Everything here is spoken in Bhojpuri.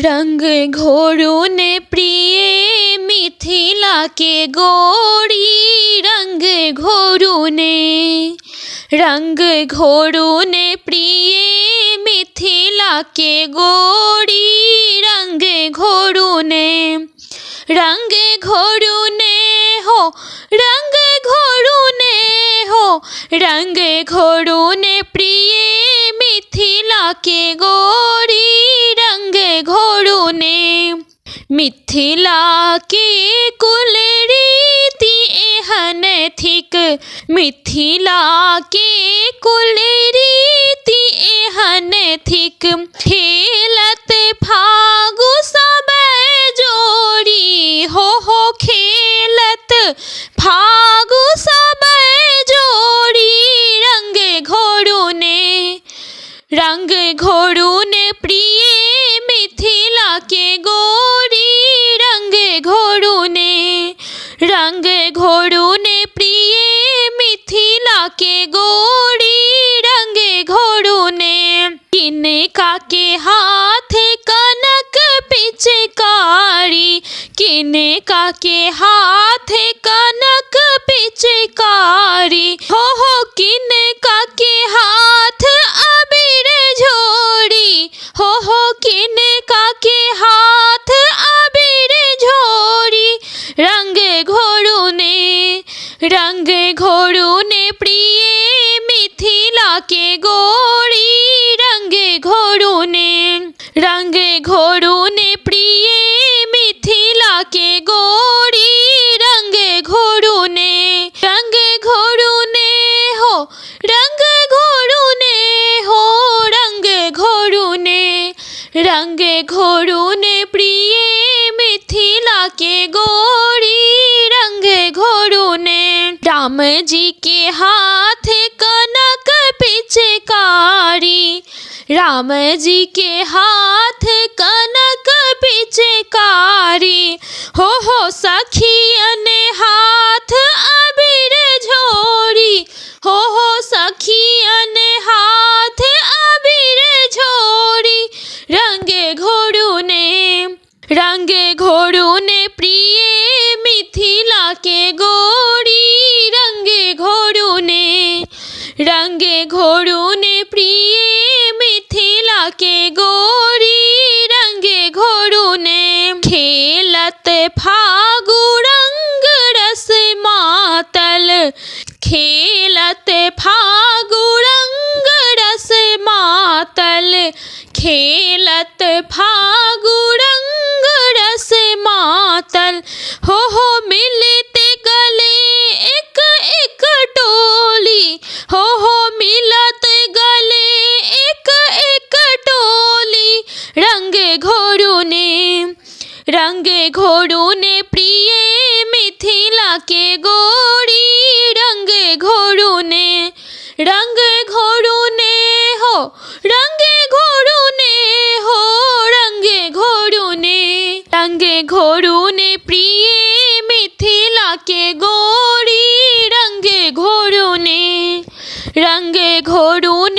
रंग घोरुने प्रिय मिथिला के गोरी रंग घोरुने प्रिय मिथिला के गोरी रंग घोरुने हो रंग घोरुने प्रिय मिथिला के गोरी रंग घोरुने मिथिला के कुल रीति एहन थिक मिथिला के कुल रीति एहन थिक खेलत फागु सब जोड़ी हो खेलत फागु सब जोड़ी रंग घोरुने प्रिय मिथिला के गोरी रंग घोरुने प्रिय मिथिला के गोरी रंग घोरुने किनका के हाथ कनक पिचकारी किनका के हाथ कनक पिचकारी हो किनका के हाथ अबीर झोड़ी हो किनका के हाथ अबीर झोड़ी रंग घोरुने प्रिय मिथिला के गोरी रंग घोरुने प्रिय मिथिला के गोरी रंग घोरुने रंग घोरुने प्रिय मिथिला के गोरी रंग घोरुने राम जी के हाथ कनक पिचकारी राम जी के हाथ कनक पिचकारी हो सखियन हाथ अबीर झोरी हो सखियन हाथ अबीर झोरी रंग घोरुने प्रिय मिथिला के गोरी रंग घोरुने प्रिय मिथिला के गोरी रंग घोरुने खेलत फागु रंग रस मातल खेलत फागु रंग रस मातल खेलत फागु रंग रस मातल हो मिलते गले एक एक टोली हो मिलत गले एक एक टोली रंग घोरुने प्रिय मिथिला के गोरी रंग घोरुने हो रंग घोरुने प्रिय मिथिला के गोरी रंग घोरुने